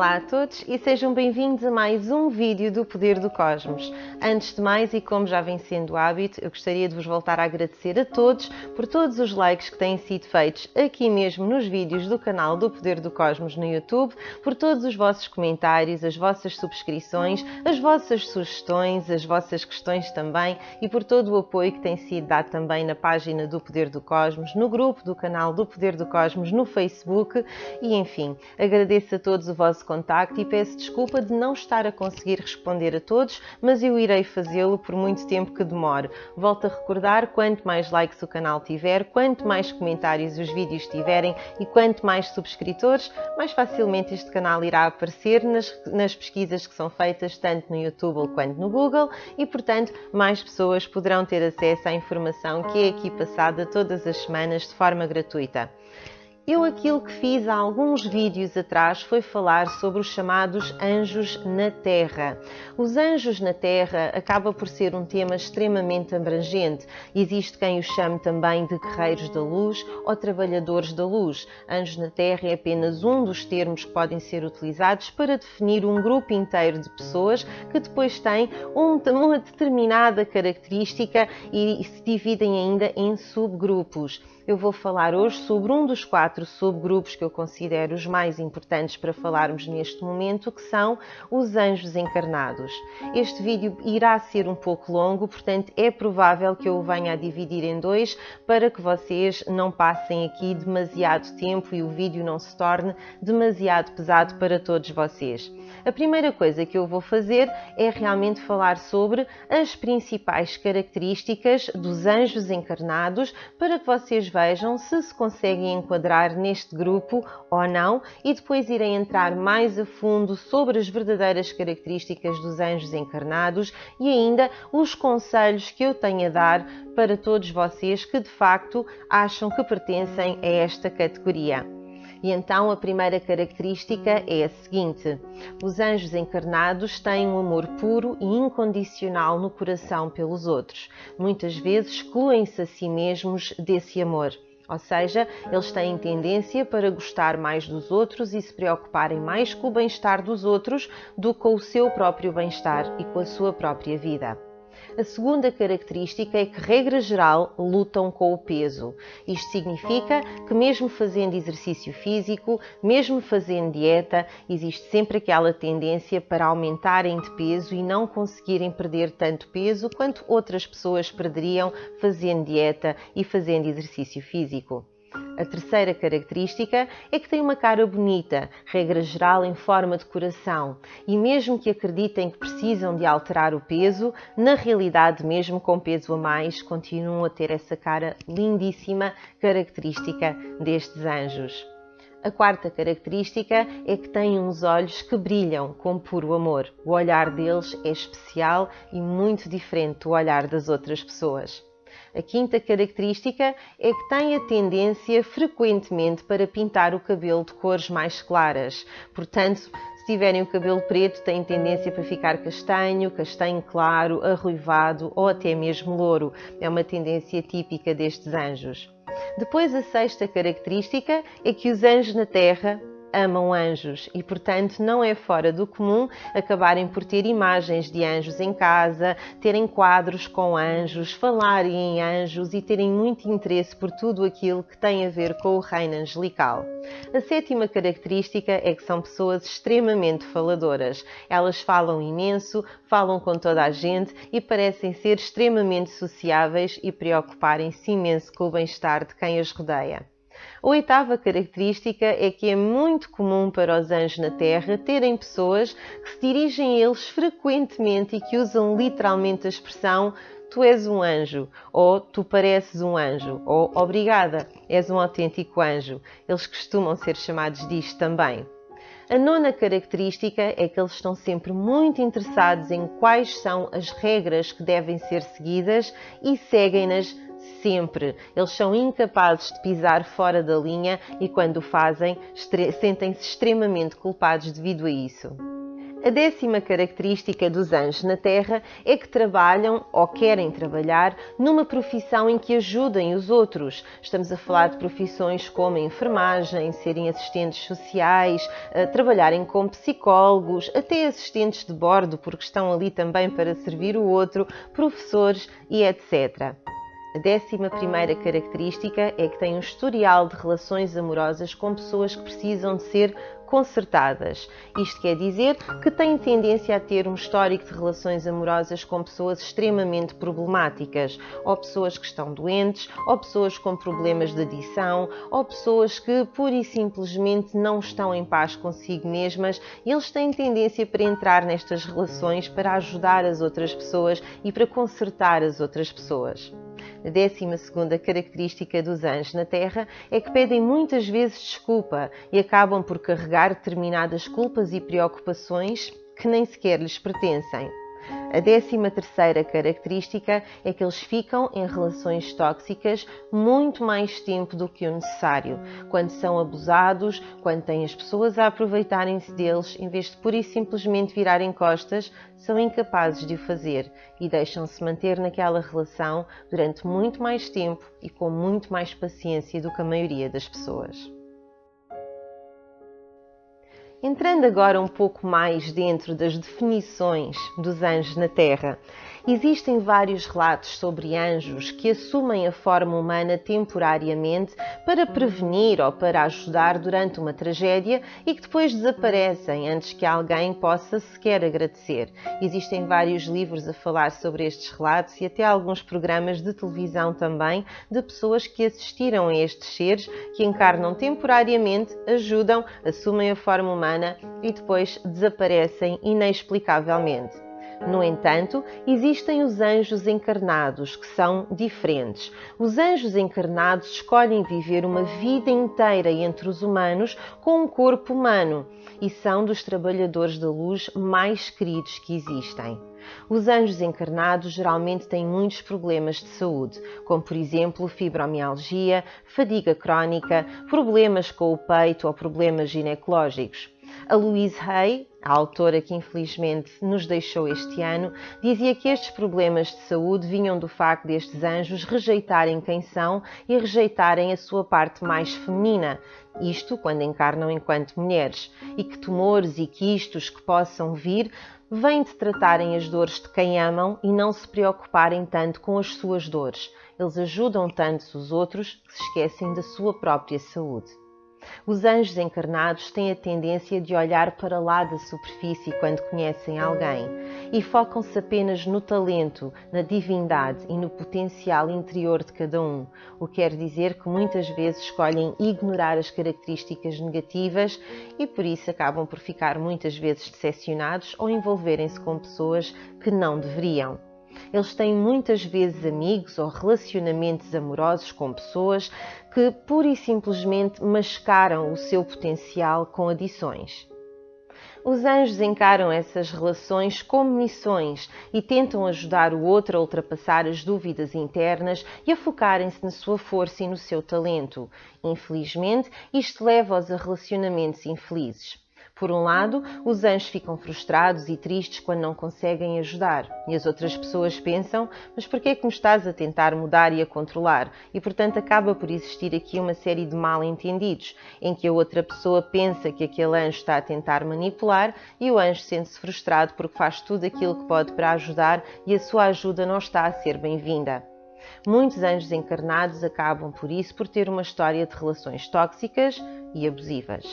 Olá a todos e sejam bem-vindos a mais um vídeo do Poder do Cosmos. Antes de mais, e como já vem sendo hábito, eu gostaria de vos voltar a agradecer a todos por todos os likes que têm sido feitos aqui mesmo nos vídeos do canal do Poder do Cosmos no YouTube, por todos os vossos comentários, as vossas subscrições, as vossas sugestões, as vossas questões também e por todo o apoio que tem sido dado também na página do Poder do Cosmos, no grupo do canal do Poder do Cosmos, no Facebook e enfim, agradeço a todos o vosso contacto e peço desculpa de não estar a conseguir responder a todos, mas eu irei fazê-lo por muito tempo que demore. Volto a recordar, quanto mais likes o canal tiver, quanto mais comentários os vídeos tiverem e quanto mais subscritores, mais facilmente este canal irá aparecer nas pesquisas que são feitas tanto no YouTube quanto no Google e, portanto, mais pessoas poderão ter acesso à informação que é aqui passada todas as semanas de forma gratuita. Aquilo que fiz há alguns vídeos atrás foi falar sobre os chamados anjos na Terra. Os anjos na Terra acaba por ser um tema extremamente abrangente. Existe quem os chame também de guerreiros da luz ou trabalhadores da luz. Anjos na Terra é apenas um dos termos que podem ser utilizados para definir um grupo inteiro de pessoas que depois têm uma determinada característica e se dividem ainda em subgrupos. Eu vou falar hoje sobre um dos 4 subgrupos que eu considero os mais importantes para falarmos neste momento, que são os anjos encarnados. Este vídeo irá ser um pouco longo, portanto é provável que eu o venha a dividir em 2 para que vocês não passem aqui demasiado tempo e o vídeo não se torne demasiado pesado para todos vocês. A primeira coisa que eu vou fazer é realmente falar sobre as principais características dos anjos encarnados para que vocês vejam se conseguem enquadrar neste grupo ou não e depois irei entrar mais a fundo sobre as verdadeiras características dos anjos encarnados e ainda os conselhos que eu tenho a dar para todos vocês que de facto acham que pertencem a esta categoria. E então a primeira característica é a seguinte: os anjos encarnados têm um amor puro e incondicional no coração pelos outros. Muitas vezes excluem-se a si mesmos desse amor. Ou seja, eles têm tendência para gostar mais dos outros e se preocuparem mais com o bem-estar dos outros do que com o seu próprio bem-estar e com a sua própria vida. A segunda característica é que, regra geral, lutam com o peso. Isto significa que mesmo fazendo exercício físico, mesmo fazendo dieta, existe sempre aquela tendência para aumentarem de peso e não conseguirem perder tanto peso quanto outras pessoas perderiam fazendo dieta e fazendo exercício físico. A terceira característica é que tem uma cara bonita, regra geral em forma de coração, e mesmo que acreditem que precisam de alterar o peso, na realidade, mesmo com peso a mais, continuam a ter essa cara lindíssima característica destes anjos. A quarta característica é que têm uns olhos que brilham com puro amor. O olhar deles é especial e muito diferente do olhar das outras pessoas. A quinta característica é que têm a tendência frequentemente para pintar o cabelo de cores mais claras. Portanto, se tiverem o cabelo preto, têm tendência para ficar castanho, castanho claro, arruivado ou até mesmo louro. É uma tendência típica destes anjos. Depois, a sexta característica é que os anjos na Terra amam anjos e, portanto, não é fora do comum acabarem por ter imagens de anjos em casa, terem quadros com anjos, falarem em anjos e terem muito interesse por tudo aquilo que tem a ver com o reino angelical. A sétima característica é que são pessoas extremamente faladoras. Elas falam imenso, falam com toda a gente e parecem ser extremamente sociáveis e preocuparem-se imenso com o bem-estar de quem as rodeia. A oitava característica é que é muito comum para os anjos na Terra terem pessoas que se dirigem a eles frequentemente e que usam literalmente a expressão "tu és um anjo", ou "tu pareces um anjo", ou "obrigada, és um autêntico anjo". Eles costumam ser chamados disto também. A nona característica é que eles estão sempre muito interessados em quais são as regras que devem ser seguidas e seguem-nas sempre. Eles são incapazes de pisar fora da linha e, quando o fazem, sentem-se extremamente culpados devido a isso. A 10ª característica dos anjos na Terra é que trabalham ou querem trabalhar numa profissão em que ajudem os outros. Estamos a falar de profissões como a enfermagem, serem assistentes sociais, trabalharem como psicólogos, até assistentes de bordo, porque estão ali também para servir o outro, professores e etc. A 11ª característica é que têm um historial de relações amorosas com pessoas que precisam de ser consertadas. Isto quer dizer que têm tendência a ter um histórico de relações amorosas com pessoas extremamente problemáticas, ou pessoas que estão doentes, ou pessoas com problemas de adição, ou pessoas que pura e simplesmente não estão em paz consigo mesmas, e eles têm tendência para entrar nestas relações para ajudar as outras pessoas e para consertar as outras pessoas. A 12ª característica dos anjos na Terra é que pedem muitas vezes desculpa e acabam por carregar determinadas culpas e preocupações que nem sequer lhes pertencem. A 13ª característica é que eles ficam em relações tóxicas muito mais tempo do que o necessário, quando são abusados, quando têm as pessoas a aproveitarem-se deles, em vez de pura e simplesmente virarem costas, são incapazes de o fazer e deixam-se manter naquela relação durante muito mais tempo e com muito mais paciência do que a maioria das pessoas. Entrando agora um pouco mais dentro das definições dos anjos na Terra, existem vários relatos sobre anjos que assumem a forma humana temporariamente para prevenir ou para ajudar durante uma tragédia e que depois desaparecem antes que alguém possa sequer agradecer. Existem vários livros a falar sobre estes relatos e até alguns programas de televisão também de pessoas que assistiram a estes seres que encarnam temporariamente, ajudam, assumem a forma humana e depois desaparecem inexplicavelmente. No entanto, existem os anjos encarnados, que são diferentes. Os anjos encarnados escolhem viver uma vida inteira entre os humanos com um corpo humano e são dos trabalhadores da luz mais queridos que existem. Os anjos encarnados geralmente têm muitos problemas de saúde, como por exemplo fibromialgia, fadiga crónica, problemas com o peito ou problemas ginecológicos. A Louise Hay, a autora que infelizmente nos deixou este ano, dizia que estes problemas de saúde vinham do facto destes anjos rejeitarem quem são e rejeitarem a sua parte mais feminina, isto quando encarnam enquanto mulheres, e que tumores e quistos que possam vir vêm de tratarem as dores de quem amam e não se preocuparem tanto com as suas dores. Eles ajudam tanto os outros que se esquecem da sua própria saúde. Os anjos encarnados têm a tendência de olhar para lá da superfície quando conhecem alguém e focam-se apenas no talento, na divindade e no potencial interior de cada um, o que quer dizer que muitas vezes escolhem ignorar as características negativas e por isso acabam por ficar muitas vezes decepcionados ou envolverem-se com pessoas que não deveriam. Eles têm muitas vezes amigos ou relacionamentos amorosos com pessoas que pura e simplesmente mascaram o seu potencial com adições. Os anjos encaram essas relações como missões e tentam ajudar o outro a ultrapassar as dúvidas internas e a focarem-se na sua força e no seu talento. Infelizmente, isto leva-os a relacionamentos infelizes. Por um lado, os anjos ficam frustrados e tristes quando não conseguem ajudar. E as outras pessoas pensam, mas por que é que me estás a tentar mudar e a controlar? E, portanto, acaba por existir aqui uma série de mal-entendidos, em que a outra pessoa pensa que aquele anjo está a tentar manipular e o anjo sente-se frustrado porque faz tudo aquilo que pode para ajudar e a sua ajuda não está a ser bem-vinda. Muitos anjos encarnados acabam, por isso, por ter uma história de relações tóxicas e abusivas.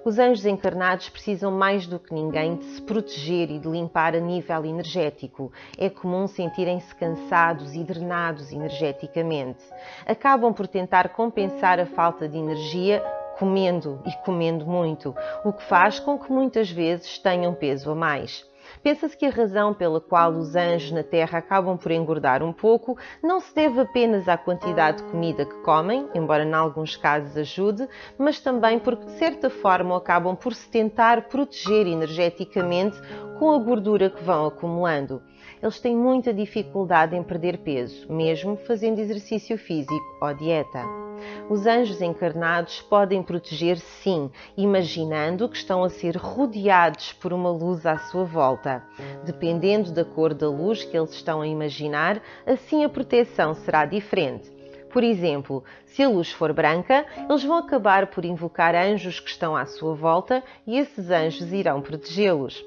Os anjos encarnados precisam mais do que ninguém de se proteger e de limpar a nível energético. É comum sentirem-se cansados e drenados energeticamente. Acabam por tentar compensar a falta de energia comendo e comendo muito, o que faz com que muitas vezes tenham peso a mais. Pensa-se que a razão pela qual os anjos na Terra acabam por engordar um pouco não se deve apenas à quantidade de comida que comem, embora em alguns casos ajude, mas também porque de certa forma acabam por se tentar proteger energeticamente com a gordura que vão acumulando. eles têm muita dificuldade em perder peso, mesmo fazendo exercício físico ou dieta. Os anjos encarnados podem proteger, sim, imaginando que estão a ser rodeados por uma luz à sua volta. Dependendo da cor da luz que eles estão a imaginar, assim a proteção será diferente. Por exemplo, se a luz for branca, eles vão acabar por invocar anjos que estão à sua volta e esses anjos irão protegê-los.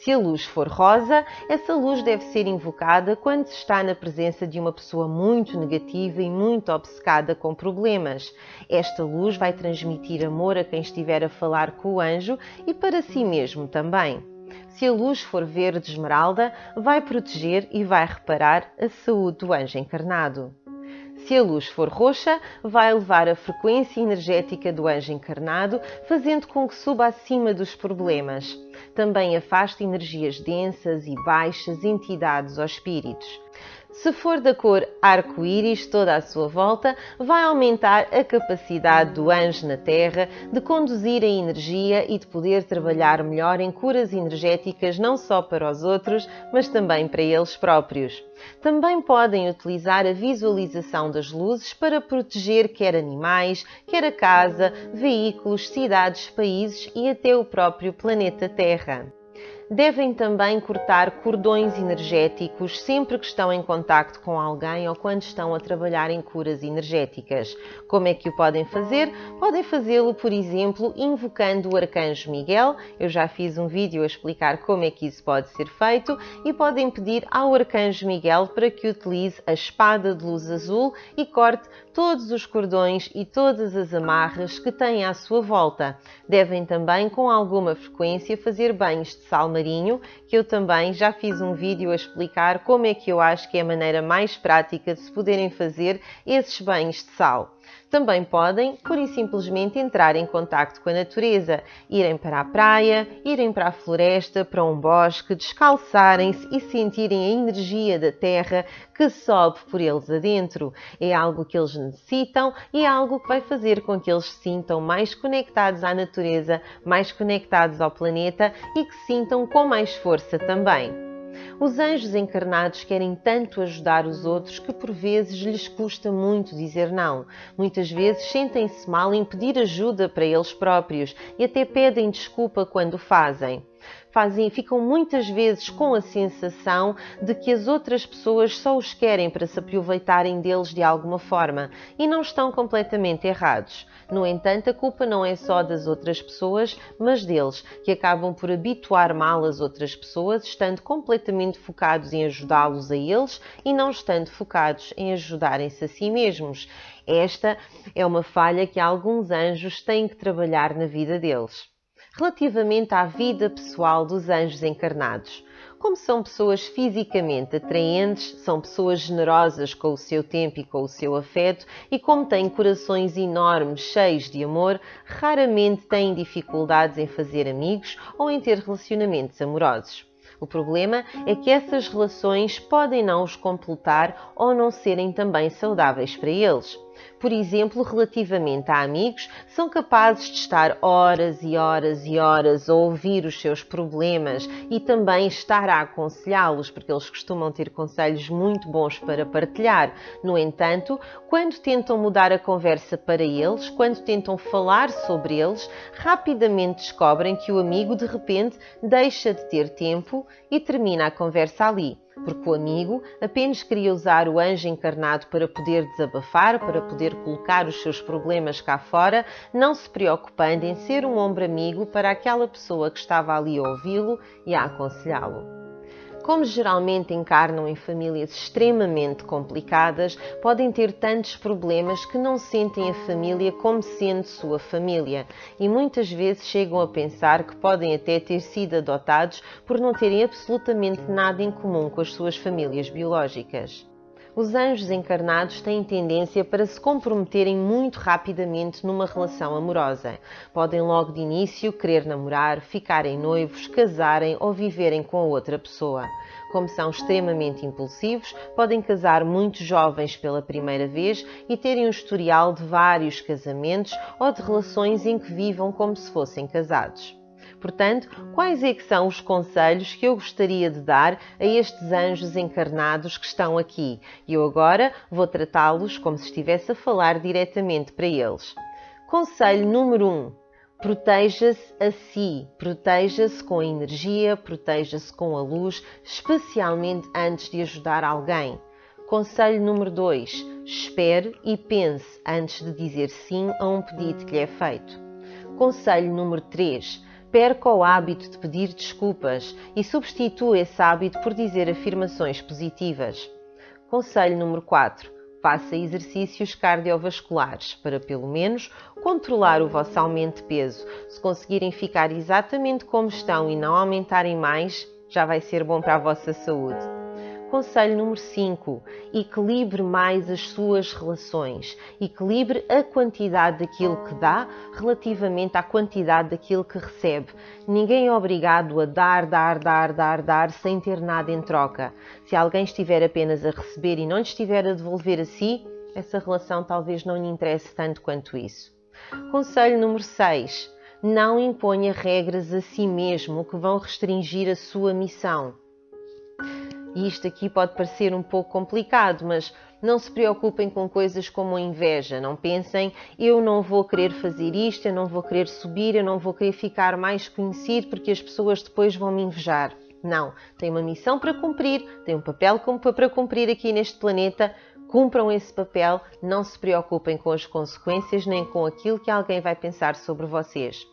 Se a luz for rosa, essa luz deve ser invocada quando se está na presença de uma pessoa muito negativa e muito obcecada com problemas. Esta luz vai transmitir amor a quem estiver a falar com o anjo e para si mesmo também. Se a luz for verde esmeralda, vai proteger e vai reparar a saúde do anjo encarnado. Se a luz for roxa, vai elevar a frequência energética do anjo encarnado, fazendo com que suba acima dos problemas. Também afasta energias densas e baixas, entidades ou espíritos. Se for da cor arco-íris toda à sua volta, vai aumentar a capacidade do anjo na Terra de conduzir a energia e de poder trabalhar melhor em curas energéticas não só para os outros, mas também para eles próprios. Também podem utilizar a visualização das luzes para proteger quer animais, quer a casa, veículos, cidades, países e até o próprio planeta Terra. Devem também cortar cordões energéticos sempre que estão em contacto com alguém ou quando estão a trabalhar em curas energéticas. Como é que o podem fazer? Podem fazê-lo, por exemplo, invocando o Arcanjo Miguel. Eu já fiz um vídeo a explicar como é que isso pode ser feito e podem pedir ao Arcanjo Miguel para que utilize a espada de luz azul e corte todos os cordões e todas as amarras que têm à sua volta. Devem também, com alguma frequência, fazer banhos de sal marinho, que eu também já fiz um vídeo a explicar como é que eu acho que é a maneira mais prática de se poderem fazer esses banhos de sal. Também podem, pura e simplesmente, entrar em contacto com a natureza, irem para a praia, irem para a floresta, para um bosque, descalçarem-se e sentirem a energia da terra que sobe por eles adentro. É algo que eles necessitam e é algo que vai fazer com que eles se sintam mais conectados à natureza, mais conectados ao planeta e que se sintam com mais força também. Os anjos encarnados querem tanto ajudar os outros que por vezes lhes custa muito dizer não. Muitas vezes sentem-se mal em pedir ajuda para eles próprios e até pedem desculpa quando o fazem. Ficam muitas vezes com a sensação de que as outras pessoas só os querem para se aproveitarem deles de alguma forma e não estão completamente errados. No entanto, a culpa não é só das outras pessoas, mas deles, que acabam por habituar mal as outras pessoas, estando completamente focados em ajudá-los a eles e não estando focados em ajudarem-se a si mesmos. Esta é uma falha que alguns anjos têm que trabalhar na vida deles. Relativamente à vida pessoal dos anjos encarnados. Como são pessoas fisicamente atraentes, são pessoas generosas com o seu tempo e com o seu afeto e como têm corações enormes, cheios de amor, raramente têm dificuldades em fazer amigos ou em ter relacionamentos amorosos. O problema é que essas relações podem não os completar ou não serem também saudáveis para eles. Por exemplo, relativamente a amigos, são capazes de estar horas e horas e horas a ouvir os seus problemas e também estar a aconselhá-los, porque eles costumam ter conselhos muito bons para partilhar. No entanto, quando tentam mudar a conversa para eles, quando tentam falar sobre eles, rapidamente descobrem que o amigo de repente deixa de ter tempo e termina a conversa ali. Porque o amigo apenas queria usar o anjo encarnado para poder desabafar, para poder colocar os seus problemas cá fora, não se preocupando em ser um ombro amigo para aquela pessoa que estava ali a ouvi-lo e a aconselhá-lo. Como geralmente encarnam em famílias extremamente complicadas, podem ter tantos problemas que não sentem a família como sendo sua família e muitas vezes chegam a pensar que podem até ter sido adotados por não terem absolutamente nada em comum com as suas famílias biológicas. Os anjos encarnados têm tendência para se comprometerem muito rapidamente numa relação amorosa. Podem logo de início querer namorar, ficarem noivos, casarem ou viverem com a outra pessoa. Como são extremamente impulsivos, podem casar muito jovens pela primeira vez e terem um historial de vários casamentos ou de relações em que vivam como se fossem casados. Portanto, quais é que são os conselhos que eu gostaria de dar a estes anjos encarnados que estão aqui? E eu agora vou tratá-los como se estivesse a falar diretamente para eles. Conselho número 1. Proteja-se a si, proteja-se com a energia, proteja-se com a luz, especialmente antes de ajudar alguém. Conselho número 2. Espere e pense antes de dizer sim a um pedido que lhe é feito. Conselho número 3. Perca o hábito de pedir desculpas e substitua esse hábito por dizer afirmações positivas. Conselho número 4. Faça exercícios cardiovasculares para, pelo menos, controlar o vosso aumento de peso. Se conseguirem ficar exatamente como estão e não aumentarem mais, já vai ser bom para a vossa saúde. Conselho número 5. Equilibre mais as suas relações. Equilibre a quantidade daquilo que dá relativamente à quantidade daquilo que recebe. Ninguém é obrigado a dar sem ter nada em troca. Se alguém estiver apenas a receber e não lhe estiver a devolver a si, essa relação talvez não lhe interesse tanto quanto isso. Conselho número 6. Não imponha regras a si mesmo que vão restringir a sua missão. E isto aqui pode parecer um pouco complicado, mas não se preocupem com coisas como a inveja. Não pensem, eu não vou querer fazer isto, eu não vou querer subir, eu não vou querer ficar mais conhecido porque as pessoas depois vão me invejar. Não, tem uma missão para cumprir, tem um papel para cumprir aqui neste planeta. Cumpram esse papel, não se preocupem com as consequências nem com aquilo que alguém vai pensar sobre vocês.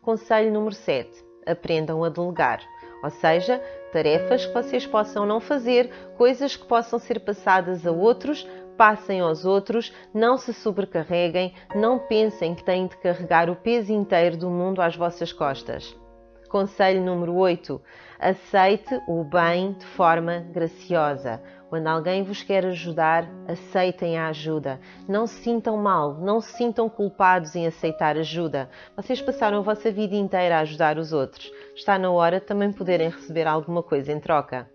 Conselho número 7. Aprendam a delegar. Ou seja, tarefas que vocês possam não fazer, coisas que possam ser passadas a outros, passem aos outros, não se sobrecarreguem, não pensem que têm de carregar o peso inteiro do mundo às vossas costas. Conselho número 8. Aceite o bem de forma graciosa. Quando alguém vos quer ajudar, aceitem a ajuda. Não se sintam mal, não se sintam culpados em aceitar ajuda. Vocês passaram a vossa vida inteira a ajudar os outros. Está na hora de também poderem receber alguma coisa em troca.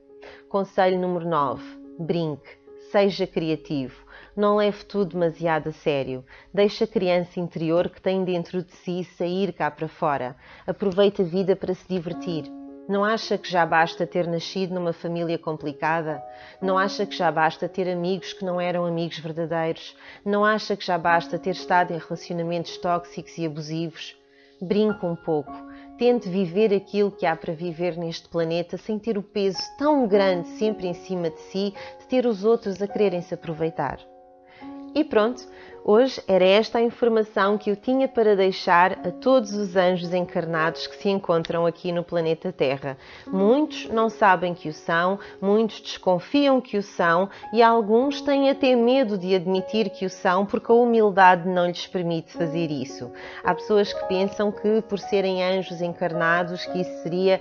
Conselho número 9. Brinque. Seja criativo. Não leve tudo demasiado a sério. Deixe a criança interior que tem dentro de si sair cá para fora. Aproveite a vida para se divertir. Não acha que já basta ter nascido numa família complicada? Não acha que já basta ter amigos que não eram amigos verdadeiros? Não acha que já basta ter estado em relacionamentos tóxicos e abusivos? Brinque um pouco. Tente viver aquilo que há para viver neste planeta sem ter o peso tão grande sempre em cima de si, de ter os outros a quererem se aproveitar. E pronto, hoje era esta a informação que eu tinha para deixar a todos os anjos encarnados que se encontram aqui no planeta Terra. Muitos não sabem que o são, muitos desconfiam que o são e alguns têm até medo de admitir que o são porque a humildade não lhes permite fazer isso. Há pessoas que pensam que por serem anjos encarnados que isso seria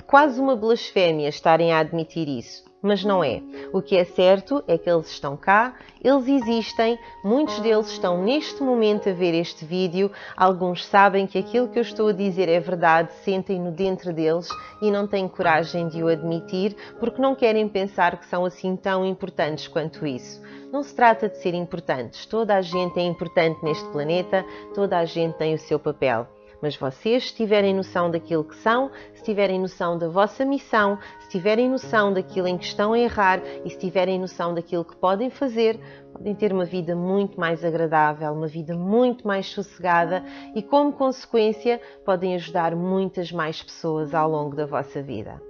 quase uma blasfémia estarem a admitir isso. Mas não é. O que é certo é que eles estão cá, eles existem, muitos deles estão neste momento a ver este vídeo, alguns sabem que aquilo que eu estou a dizer é verdade, sentem-no dentro deles e não têm coragem de o admitir porque não querem pensar que são assim tão importantes quanto isso. Não se trata de ser importantes, toda a gente é importante neste planeta, toda a gente tem o seu papel. Mas vocês, se tiverem noção daquilo que são, se tiverem noção da vossa missão, se tiverem noção daquilo em que estão a errar e se tiverem noção daquilo que podem fazer, podem ter uma vida muito mais agradável, uma vida muito mais sossegada e, como consequência, podem ajudar muitas mais pessoas ao longo da vossa vida.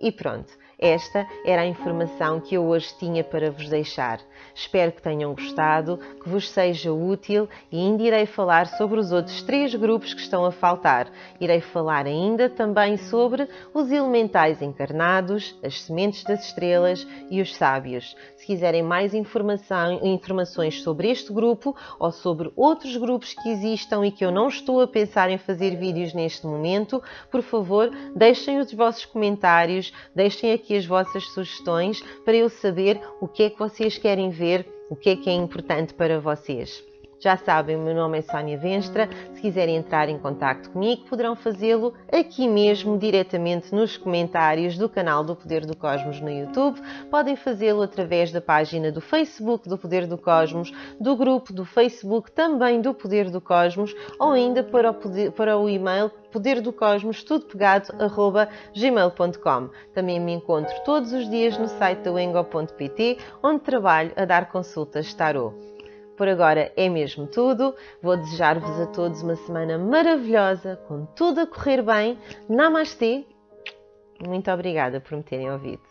E pronto, esta era a informação que eu hoje tinha para vos deixar. Espero que tenham gostado, que vos seja útil e ainda irei falar sobre os outros 3 grupos que estão a faltar. Irei falar ainda também sobre os elementais encarnados, as sementes das estrelas e os sábios. Se quiserem mais informações sobre este grupo ou sobre outros grupos que existam e que eu não estou a pensar em fazer vídeos neste momento, por favor, deixem os vossos comentários, deixem aqui as vossas sugestões para eu saber o que é que vocês querem ver, o que é importante para vocês. Já sabem, o meu nome é Sónia Venstra. Se quiserem entrar em contacto comigo, poderão fazê-lo aqui mesmo, diretamente nos comentários do canal do Poder do Cosmos no YouTube. Podem fazê-lo através da página do Facebook do Poder do Cosmos, do grupo do Facebook também do Poder do Cosmos, ou ainda para o e-mail poderdocosmos, Também me encontro todos os dias no site da wengo.pt, onde trabalho a dar consultas tarot. Por agora é mesmo tudo. Vou desejar-vos a todos uma semana maravilhosa, com tudo a correr bem. Namastê! Muito obrigada por me terem ouvido.